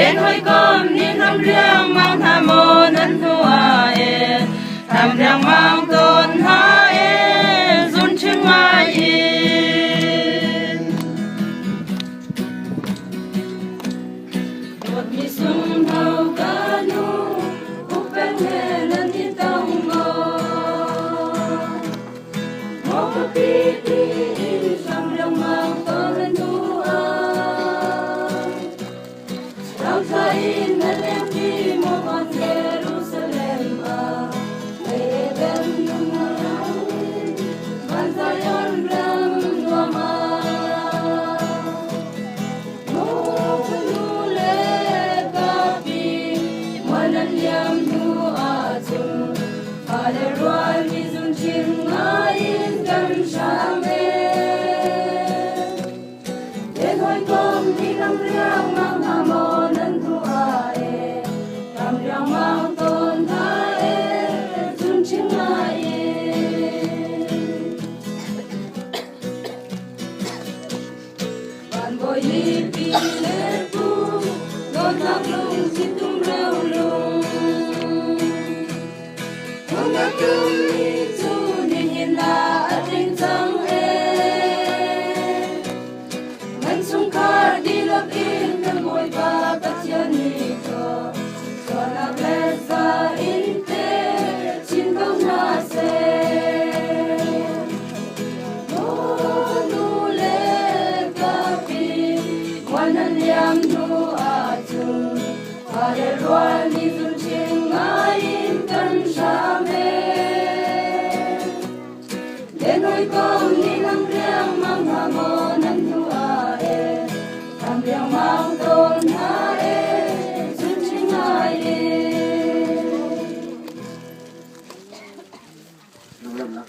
đến hoi com nín hâm riêng mang hà mô nân thua e tham riêng mang tôn ha e dun chừng mai in một mi sum hau ca nu upen he nân hi tông ngô một cái pi pi tham riêng mang tôn nân thua Rao sa in nân em đi một con Jerusalem ngày đêm nhung nhớ van Zion ram nuama một nu lệ kapi manan yam nu achum Hallelujah mi zun chim ngain kan shame đến hoi com đi năm riang mang hà mô nân thua e tham riang mang tôn tha e dun chim ai ban boy li pi le tu don thak lung si tum reu lung hong na tum ni chu ni hin la ating chang e man sung kar di lak in kan boy ba ka chian ni cho na blessa in te chin kau na se nu le ka pi wan liam nu a chung Hallelujah ni